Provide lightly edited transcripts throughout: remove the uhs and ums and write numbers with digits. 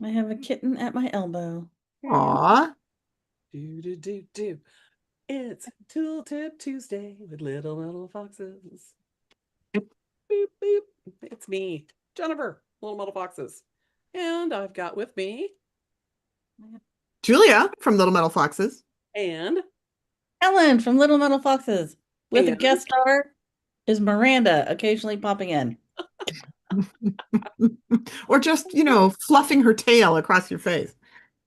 I have a kitten at my elbow. Here you Aw. Do do do do. It's Tooltip Tuesday with little foxes. Boop boop. It's me, Jennifer, Little Metal Foxes, and I've got with me go. Julia from Little Metal Foxes. and Ellen from Little Metal Foxes with a and guest star is Miranda occasionally popping in. Or just, fluffing her tail across your face.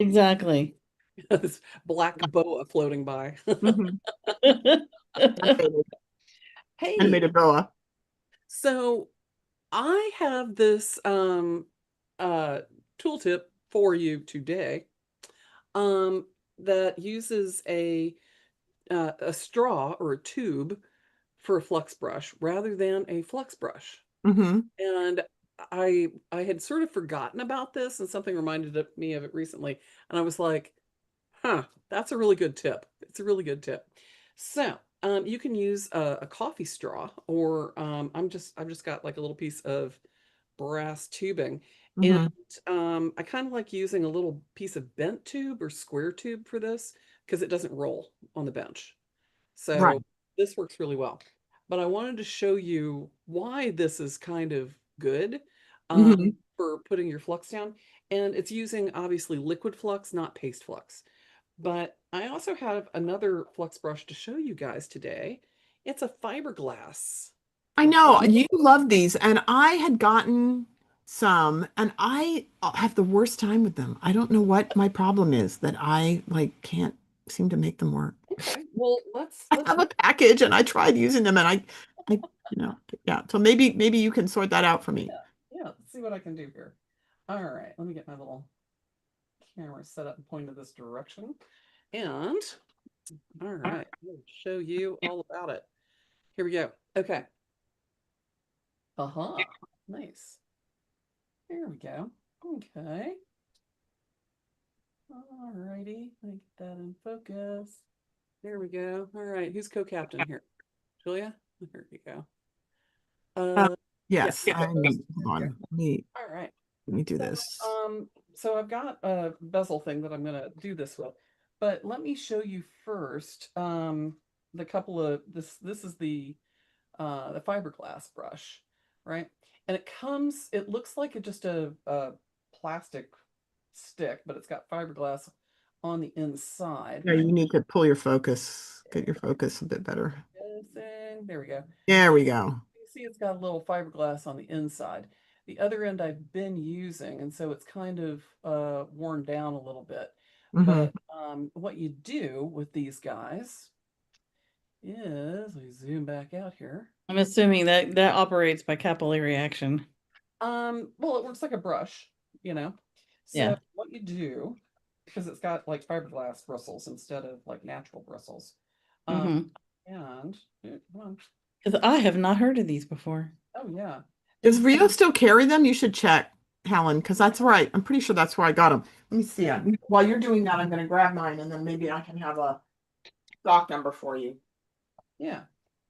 Exactly. this black boa floating by. Mhm. Animated, Hey, animated boa. so I have this uh tooltip for you today um that uses a straw or a tube for a flux brush rather than a flux brush. Hmm. And I had sort of forgotten about this and something reminded me of it recently. And I was like, huh, that's a really good tip. It's a really good tip. So you can use a coffee straw or I've just got like a little piece of brass tubing. And Hmm. I kind of like using a little piece of bent tube or square tube for this because it doesn't roll on the bench. Right. So this works really well. But I wanted to show you why this is kind of good Hmm. for putting your flux down. And it's using obviously liquid flux, not paste flux. But I also have another flux brush to show you guys today. It's a fiberglass I flux. know you love these, and I had gotten some, and I have the worst time with them. I don't know what my problem is that I like can't seem to make them work. Okay, well I let's have a package, and I tried using them, and I, yeah. So maybe you can sort that out for me. yeah, let's see what I can do here. All right, let me get my little camera set up and point in this direction. And all right, I'll show you all about it. Here we go. Okay. Uh-huh. Nice. There we go. Okay. All righty. Let me get that in focus. There we go. All right. Who's co-captain here? Julia? There we go. Uh, Yeah. yes, Hold hold on. on. All right. Let me do So, this. so I've got a bezel thing that I'm gonna do this with, but let me show you first, the couple of this is the fiberglass brush, right? And it looks like just a plastic stick, but it's got fiberglass on the inside, Yeah, right? you need to pull your focus, get your focus a bit better. There we go. There we go. You see it's got a little fiberglass on the inside. The other end I've been using, and so it's kind of worn down a little bit. Hmm. But what you do with these guys is, let me zoom back out here. I'm assuming that that operates by capillary action. Well, it works like a brush, you know. So Yeah. what you do, because it's got like fiberglass bristles instead of like natural bristles. Um, Mm-hmm. and come on. Because I have not heard of these before. Oh yeah. Does Rio still carry them? You should check, Helen, because that's right. I'm pretty sure that's where I got them. Let me see. While you're doing that, I'm going to grab mine, and then maybe I can have a stock number for you. Yeah.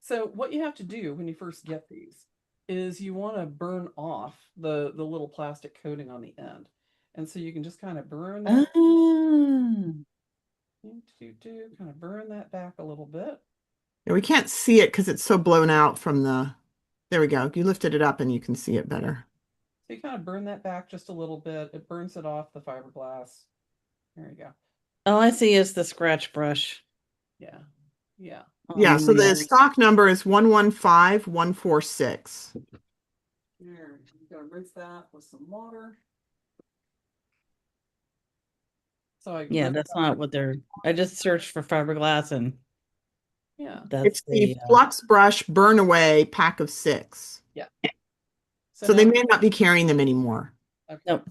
So what you have to do when you first get these is you want to burn off the little plastic coating on the end. And so you can just kind of burn that Ah. kind of burn that back a little bit. Yeah, we can't see it because it's so blown out from the. There we go. You lifted it up, and you can see it better. So you kind of burn that back just a little bit. It burns it off the fiberglass. There you go. All I see is the scratch brush Yeah. Yeah. Yeah. on So the the. stock number is 115146. Here, I'm gonna rinse that with some water. So I Yeah, rinsed that's out my not what they're. I just searched for fiberglass and yeah. that's It's the the. Flux Brush Burn Away pack of 6. Yeah. So So they now may not be carrying them anymore. okay. Nope.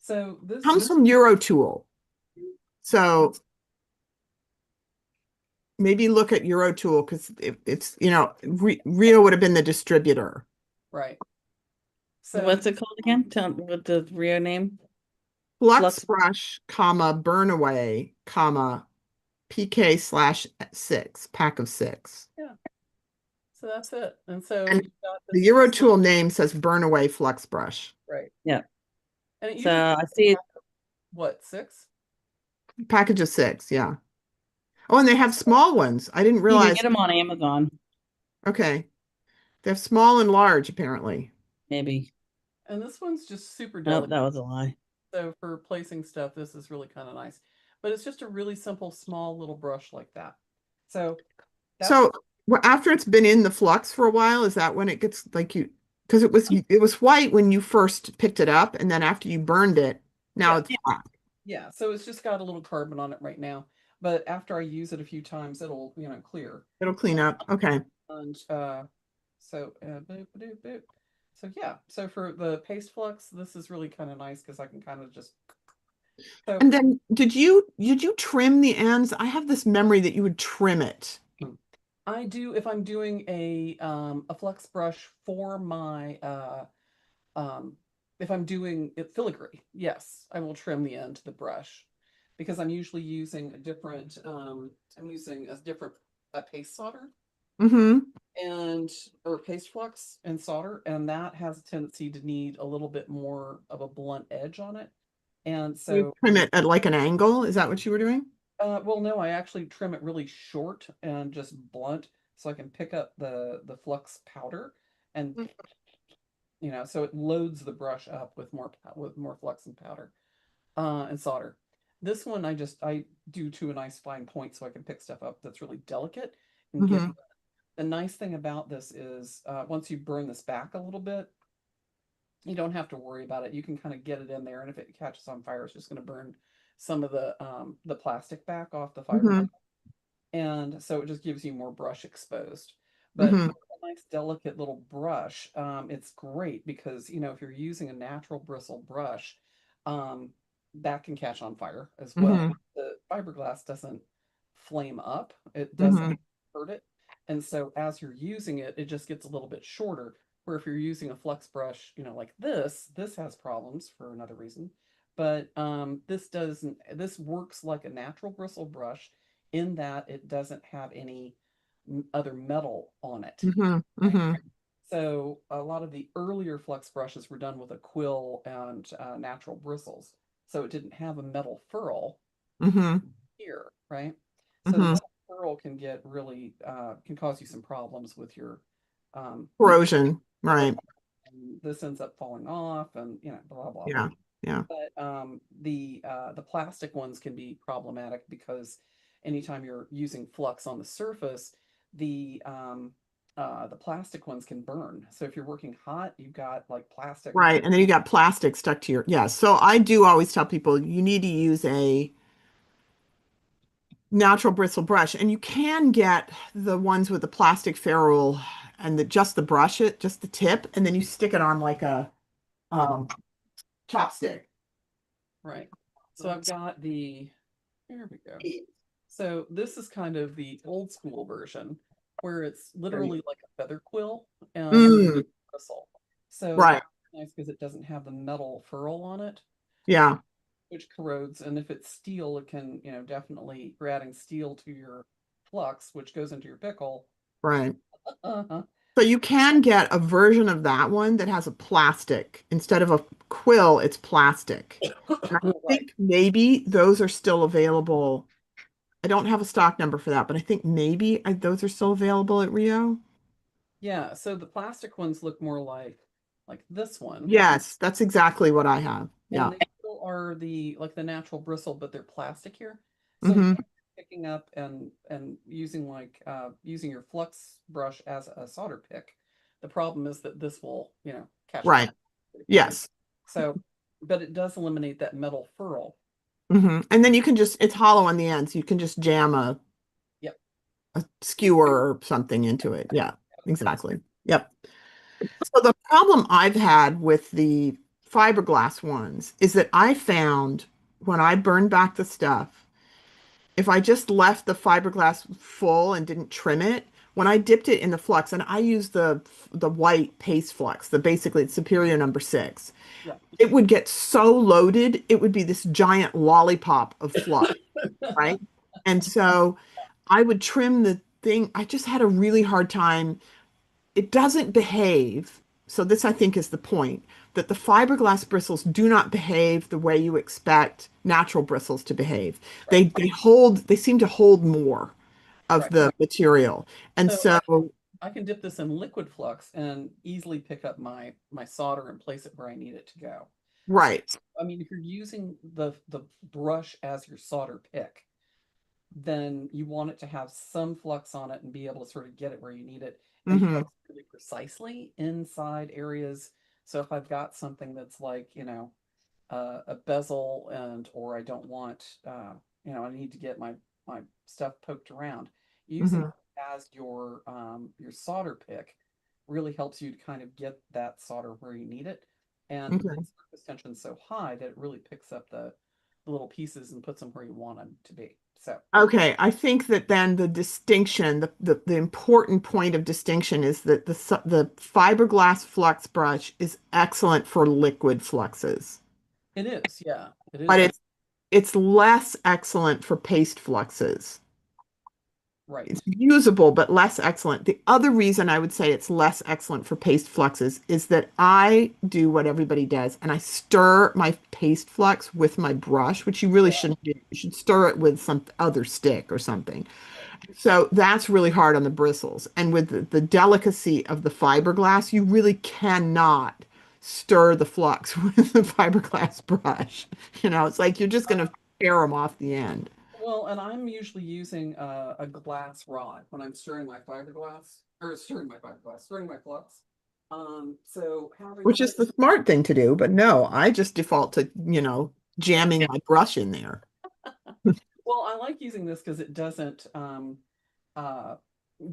So this Comes from Eurotool. So maybe look at Eurotool because it's, Rio would have been the distributor. right. So What's it called again? Tell me what the Rio name. Flux Flux. Brush, comma, Burn Away, comma, PK/6, pack of 6. yeah. So that's it. And so And you've got the this Eurotool name says Burn Away Flux Brush. right. Yeah. And it So usually I see it. what, 6? Package of 6, yeah. Oh, and they have small ones. I didn't You can realize. get them on Amazon, Okay. They have small and large, apparently. maybe. And this one's just super Nope, delicate. that was a lie. So for placing stuff, this is really kind of nice. But it's just a really simple, small little brush like that. So that's So after it's been in the flux for a while, is that when it gets like because it was white when you first picked it up, and then after you burned it, now yeah, it's black. yeah. So it's just got a little carbon on it right now. But after I use it a few times, it'll, clear. It'll clean up. Okay. And so boop, boop, boop. So yeah. So for the paste flux, this is really kind of nice because I can kind of just so And then did you trim the ends? I have this memory that you would trim it. I do if I'm doing a flux brush for my um if I'm doing it filigree, yes, I will trim the end of the brush because I'm usually using a different I'm using a different paste solder Mm-hmm. and or paste flux and solder, and that has a tendency to need a little bit more of a blunt edge on it. And You so trim it at like an angle. Is that what you were doing? well, no, I actually trim it really short and just blunt so I can pick up the flux powder and so it loads the brush up with more flux and powder and solder. This one I do to a nice fine point so I can pick stuff up that's really delicate and get. Mm-hmm. The nice thing about this is once you burn this back a little bit, you don't have to worry about it. You can kind of get it in there, and if it catches on fire, it's just going to burn some of the plastic back off the fiberglass, Mm-hmm. and so it just gives you more brush exposed. But Mm-hmm. for a nice delicate little brush, it's great because if you're using a natural bristle brush, um, that can catch on fire as well. Mm-hmm. The fiberglass doesn't flame up; it Mm-hmm. doesn't hurt it, and so as you're using it, it just gets a little bit shorter. Where if you're using a flux brush, like this has problems for another reason. But this doesn't. This works like a natural bristle brush in that it doesn't have any other metal on it. Mm-hmm. Mm-hmm. So a lot of the earlier flux brushes were done with a quill and natural bristles. So it didn't have a metal furl Mm-hmm. here, right? So the Mm-hmm. metal furl can get really can cause you some problems with your with Corrosion. corrosion. Right. And this ends up falling off, and blah blah blah. Yeah. Yeah. But the plastic ones can be problematic because anytime you're using flux on the surface, the plastic ones can burn. So if you're working hot, you've got like plastic. Right. And then you got plastic stuck to your, yeah. So I do always tell people you need to use a natural bristle brush, and you can get the ones with the plastic ferrule and just the brush it, just the tip, and then you stick it on like a um chopstick. Right. So I've got here we go. So this is kind of the old school version where it's literally like a feather quill and Mm, bristle. So right. that's nice because it doesn't have the metal furl on it, Yeah. which corrodes. And if it's steel, it can, definitely you're adding steel to your flux, which goes into your pickle. Right. Uh-huh. So you can get a version of that one that has a plastic. Instead of a quill, it's plastic. And I Right. think maybe those are still available. I don't have a stock number for that, but I think maybe those are still available at Rio. Yeah. So the plastic ones look more like this one. Yes, that's exactly what I have. And Yeah. they still are the natural bristle, but they're plastic here. So Hmm. picking up and using using your flux brush as a solder pick, the problem is that this will catch on Right. fire pretty quickly. Yes. So, but it does eliminate that metal furl. And then you can it's hollow on the ends. You can just jam Yep. a skewer or something into it. Yeah, exactly. Yep. So the problem I've had with the fiberglass ones is that I found when I burned back the stuff, if I just left the fiberglass full and didn't trim it, when I dipped it in the flux, and I used the white paste flux, the basically it's Superior #6, Yeah. it would get so loaded, it would be this giant lollipop of flux, right? And so I would trim the thing. I just had a really hard time. It doesn't behave. So this, I think, is the point. that the fiberglass bristles do not behave the way you expect natural bristles to behave. Right, They seem to hold more of right. the material. And So so, I can dip this in liquid flux and easily pick up my solder and place it where I need it to go. So right. I mean, if you're using the brush as your solder pick, then you want it to have some flux on it and be able to sort of get it where you need it and Hmm. flux really precisely inside areas. So if I've got something that's like, a bezel and or I don't want I need to get my stuff poked around. Using Hmm. it as your solder pick really helps you to kind of get that solder where you need it. And the Okay. surface tension is so high that it really picks up the little pieces and puts them where you want them to be. So Okay, I think that then the distinction, the important point of distinction is that the fiberglass flux brush is excellent for liquid fluxes, it is, yeah, it is but excellent. it's less excellent for paste fluxes. It's Right. usable, but less excellent. The other reason I would say it's less excellent for paste fluxes is that I do what everybody does, and I stir my paste flux with my brush, which you really Yeah. shouldn't do. You should stir it with some other stick or something. Right. So that's really hard on the bristles. And with the delicacy of the fiberglass, you really cannot stir the flux with the fiberglass brush. It's like you're just going to tear them off the end, Well, and I'm usually using a glass rod when I'm stirring my fiberglass, or stirring my flux. So however you which do is the smart thing to do. But no, I just default to, it. jamming my brush in there. Well, I like using this because it doesn't uh,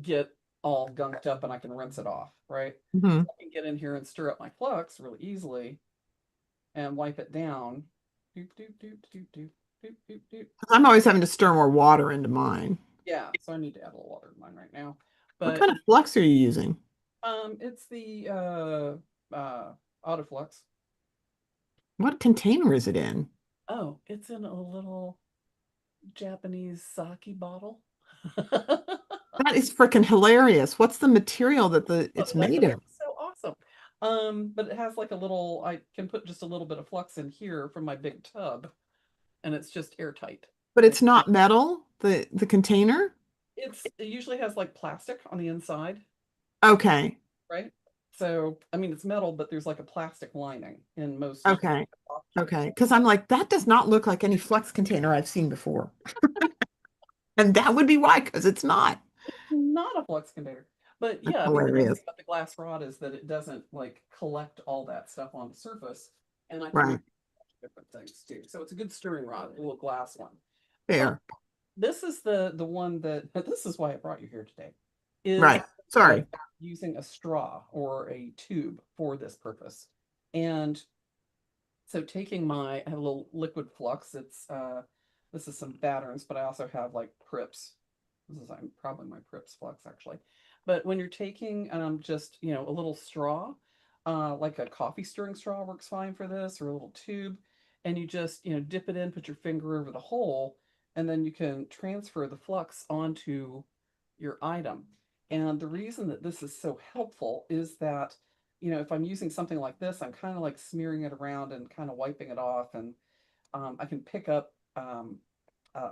get all gunked up and I can rinse it off, right? Hmm. So I can get in here and stir up my flux really easily and wipe it down. Doop, doop, doop, doop, doop, doop, doop, doop. I'm always having to stir more water into mine. Yeah, so I need to add a little water to mine right now. What But kind of flux are you using? it's the autoflux. What container is it in? Oh, it's in a little Japanese sake bottle. That is freaking hilarious. What's the material that it's made of? It's so awesome. But it has like a little, I can put just a little bit of flux in here from my big tub, and it's just airtight. But Like it's not metal, the container? it usually has like plastic on the inside, Okay. right? So, I mean, it's metal, but there's like a plastic lining in most Okay. options. Okay. Because I'm like, that does not look like any Flux container I've seen before. And that would be why, because it's not. Not a flux container. But That's yeah, I mean, the nice hilarious. thing about the glass rod is that it doesn't like collect all that stuff on the surface, and I can use Right. different things too. So it's a good stirring rod, a little glass one. But Fair. this is the one that but this is why I brought you here today, is Right. Sorry. using a straw or a tube for this purpose. And so taking I have a little liquid flux. This is some patterns, but I also have like Prips. This is probably my Prips flux actually. But when you're taking just a little straw, like a coffee stirring straw works fine for this, or a little tube, and you just dip it in, put your finger over the hole, and then you can transfer the flux onto your item. And the reason that this is so helpful is that if I'm using something like this, I'm kind of like smearing it around and kind of wiping it off, and I can pick up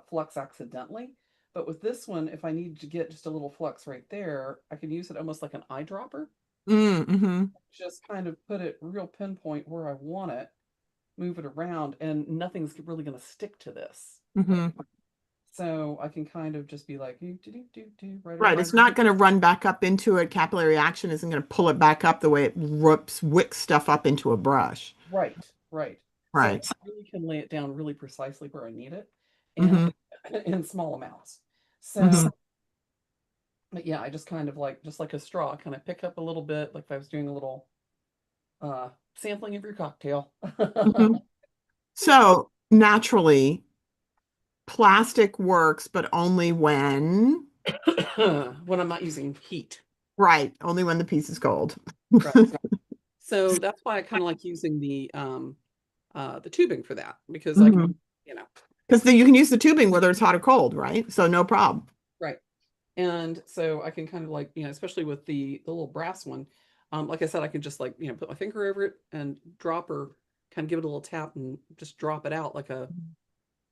flux accidentally. But with this one, if I need to get just a little flux right there, I can use it almost like an eyedropper. Mm-hmm. Just kind of put it real pinpoint where I want it, move it around, and nothing's really going to stick to this. Mm-hmm. So I can kind of just be like, right Right. around. It's not going to run back up into it. Capillary action isn't going to pull it back up the way it wicks stuff up into a brush. Right, right. So Right. I really can lay it down really precisely where I need it and Mm-hmm. in small amounts. Mm-hmm. So, but yeah, I just kind of like just like a straw, kind of pick up a little bit, like if I was doing a little sampling of your cocktail. Mm-hmm. So naturally, plastic works, but only when, when I'm not using heat. right, only when the piece is cold. Right. So that's why I kind of like using the tubing for that because I can, Hmm. you know, Because then you can use the tubing whether it's hot or cold, right? So no problem. right. And so I can kind of like, especially with the little brass one, Like I said, I can just like, put my finger over it and drop or kind of give it a little tap and just drop it out like a,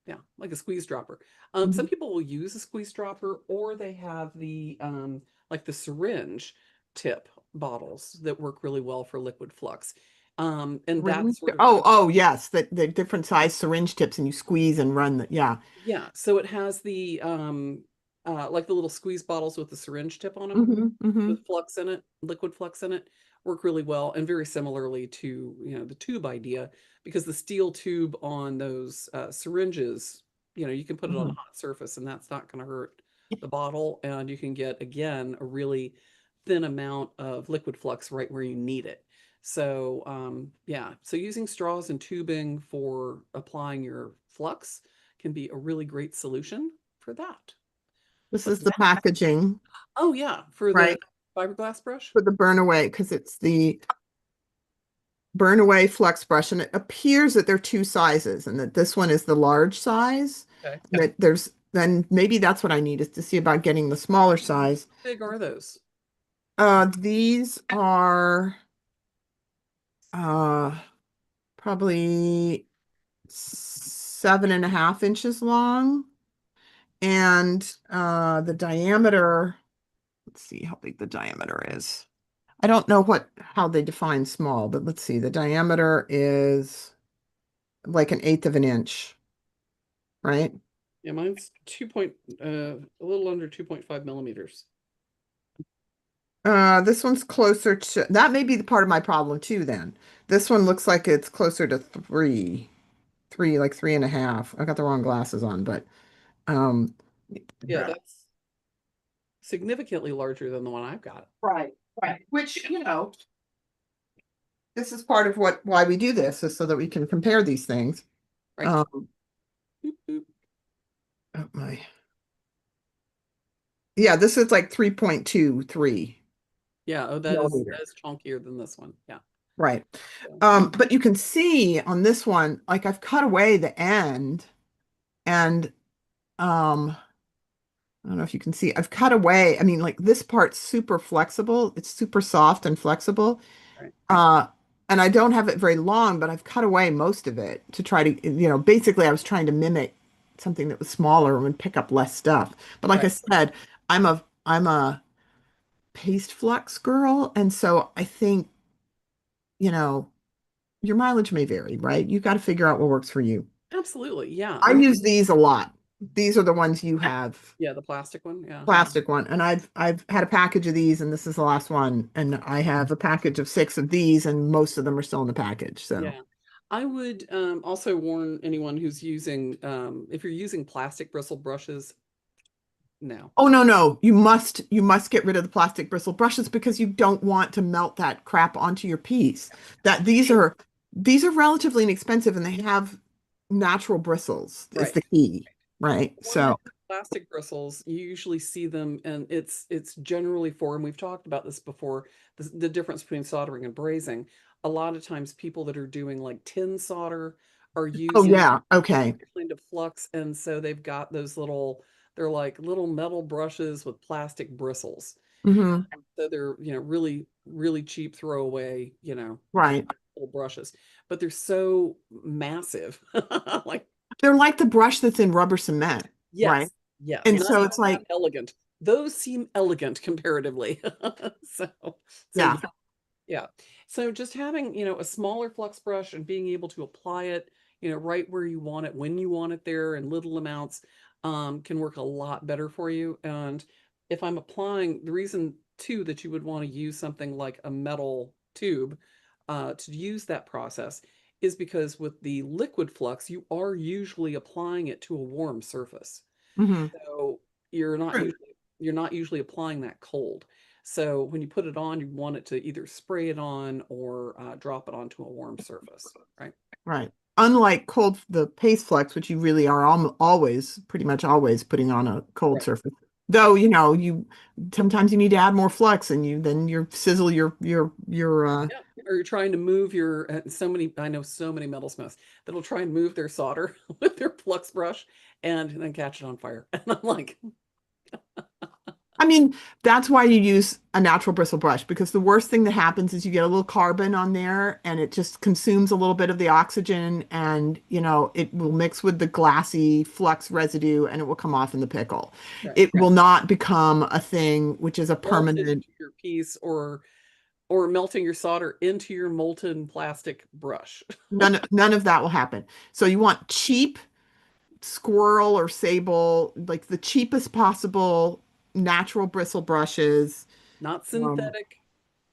yeah, like a squeeze dropper. Some Mhm. people will use a squeeze dropper, or they have the like the syringe tip bottles that work really well for liquid flux. And that Syringe- sort of, Oh, yes, the different size syringe tips, and you squeeze and run yeah. yeah, so it has the like the little squeeze bottles with the syringe tip on them Hmm. with flux in it, liquid flux in it, work really well, and very similarly to, the tube idea, because the steel tube on those syringes, you can put it on a Hmm. hot surface and that's not going to hurt the bottle, and you can get, again, a really thin amount of liquid flux right where you need it. So yeah, so using straws and tubing for applying your flux can be a really great solution for that. This What's is the that? packaging, Oh yeah, for the right? fiberglass brush. For the burn away, because it's the burn away flux brush, and it appears that there are two sizes, and that this one is the large size. Okay. And that there's then maybe that's what I need, is to see about getting the smaller size. How big are those? These are uh probably 7.5 inches long, and the diameter, let's see how big the diameter is. I don't know how they define small, but let's see. The diameter is like 1/8 of an inch, right? Yeah, mine's a little under 2.5 millimeters. This one's closer to, that may be the part of my problem too, then. This one looks like it's closer to like 3.5. I got the wrong glasses on, but um Yeah, that's significantly larger than the one I've got. right, right. Which, this is part of why we do this, is so that we can compare these things. Right. Um, Boop, boop. oh my. Yeah, this is like 3.23 Yeah, oh, that millimeters. is chunkier than this one. Yeah. Right. So, But you can see on this one, like I've cut away the end, and I don't know if you can see, I've cut away. I mean, like this part's super flexible. It's super soft and flexible. right. Uh, and I don't have it very long, but I've cut away most of it to try to, basically I was trying to mimic something that was smaller and would pick up less stuff. But like I Right. said, I'm a paste flux girl, and so I think, you know, your mileage may vary, right? You got to figure out what works for you. Absolutely. Yeah. I And use these a lot. These are the ones you have, yeah, the plastic one. Yeah. plastic one, and I've had a package of these, and this is the last one, and I have a package of 6 of these, and most of them are still in the package. So, Yeah. I would also warn anyone who's using, if you're using plastic bristle brushes, no. oh no, no, you must get rid of the plastic bristle brushes, because you don't want to melt that crap onto your piece. That these are relatively inexpensive, and they have natural bristles is Right. the key, right? When they're So, plastic bristles, you usually see them, and it's generally for, and we've talked about this before, the difference between soldering and brazing. A lot of times, people that are doing like tin solder are oh using yeah, okay. kind of flux, and so they've got those they're like little metal brushes with plastic bristles. Hmm. So they're, really, really cheap throwaway, Right. little brushes, but they're so massive. Like, They're like the brush that's in rubber cement, right? yes, yes, And not so even it's that like, elegant. Those seem elegant comparatively. So, so yeah. yeah, yeah. So just having, a smaller flux brush and being able to apply it, right where you want it, when you want it there in little amounts, can work a lot better for you. And if I'm applying, the reason too that you would want to use something like a metal tube to use that process is because with the liquid flux, you are usually applying it to a warm surface. Hmm. So you're not True. usually you're not usually applying that cold. So when you put it on, you want it to either spray it on or drop it onto a warm surface, right? Right. Unlike the paste flex, which you really are always, pretty much always putting on a cold Right. surface. Though, you sometimes you need to add more flux, and you sizzle your Yeah. Or you're trying to move your I know so many metalsmiths that'll try and move their solder with their flux brush and then catch it on fire. And I'm like, I mean, that's why you use a natural bristle brush because the worst thing that happens is you get a little carbon on there and it just consumes a little bit of the oxygen and, it will mix with the glassy flux residue and it will come off in the pickle. Right. It will not become a thing which is a Melt permanent, into your piece or melting your solder into your molten plastic brush. none of that will happen. So you want cheap squirrel or sable, like the cheapest possible natural bristle brushes. Not Um, synthetic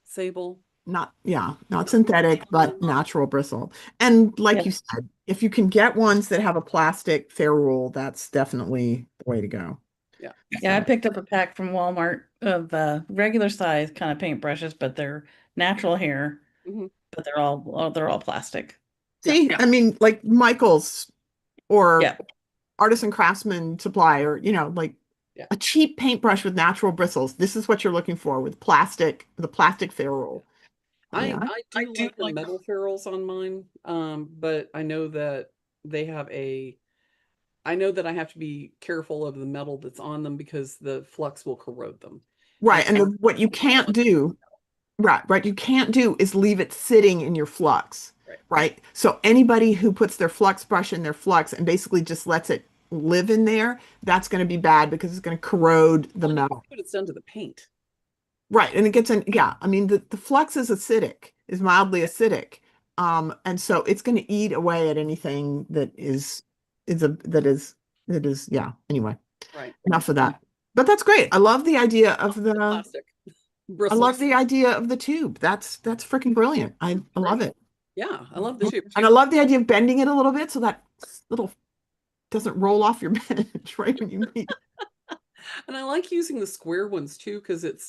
sable. not synthetic, but natural bristle. And like Yeah. you said, if you can get ones that have a plastic ferrule, that's definitely the way to go. Yeah. Yeah, I So, picked up a pack from Walmart of regular size kind of paintbrushes, but they're natural hair, Hmm. but they're all plastic. Yeah. see, I mean, like Michael's or Yeah. artisan craftsman supply, or, like Yeah. a cheap paintbrush with natural bristles. This is what you're looking for with the plastic ferrule. Oh, yeah. I do like the metal ferrules on mine, but I know that they have a I know that I have to be careful of the metal that's on them because the flux will corrode them. And Right. And what you I don't can't want do, right, you can't do is leave it sitting in your flux, right. right? So anybody who puts their flux brush in their flux and basically just lets it live in there, that's going to be bad because it's going to corrode the Well, and you metal. see what it's done to the paint. Right. And it gets in, yeah. I mean, the flux is acidic, is mildly acidic. And so it's going to eat away at anything that is, yeah. Anyway, Right. enough of that. But that's great. I love the idea of The plastic I love bristles. the idea of the tube. That's freaking brilliant. I love Great. it. Yeah, I love the tube. And I love the idea of bending it a little bit so that little doesn't roll off your bench, right? When you need. And I like using the square ones too because it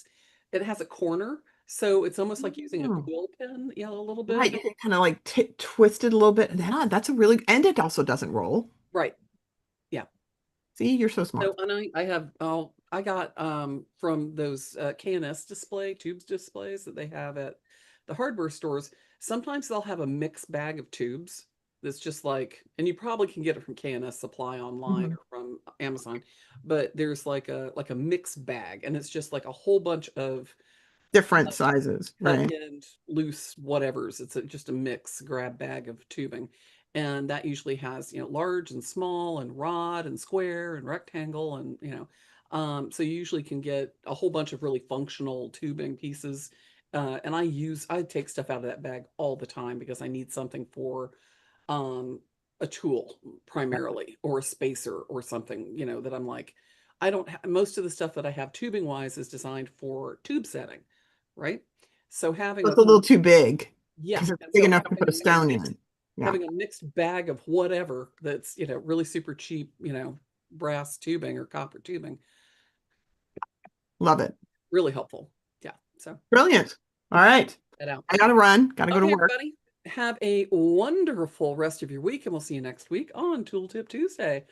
has a corner, so it's almost like using a Oh, quill pen, yeah, a little right. bit. You can kind of like t twist it a little bit. Yeah, that's a really, and it also doesn't roll. Right. Yeah. See, you're so So smart. and I have I got from those KNS tubes displays that they have at the hardware stores. Sometimes they'll have a mixed bag of tubes that's just like, and you probably can get it from KNS Supply online Mhm. or from Amazon, but there's like a mixed bag, and it's just like a whole bunch of Different sizes, cut right? end, loose, whatever's. It's just a mix grab bag of tubing. And that usually has, large and small and rod and square and rectangle and, so you usually can get a whole bunch of really functional tubing pieces. And I take stuff out of that bag all the time because I need something for um, a tool primarily or a spacer or something, that I'm like, I don't most of the stuff that I have tubing wise is designed for tube setting, right? So So it's a little too big yeah, because it's and big so enough to put a stone in. Yeah, having a mixed bag of whatever that's, really super cheap, brass tubing or copper tubing, love it. really helpful. Yeah. So Brilliant. All right. head out. I gotta run, gotta go to Okay, work. everybody. Have a wonderful rest of your week, and we'll see you next week on Tooltip Tuesday.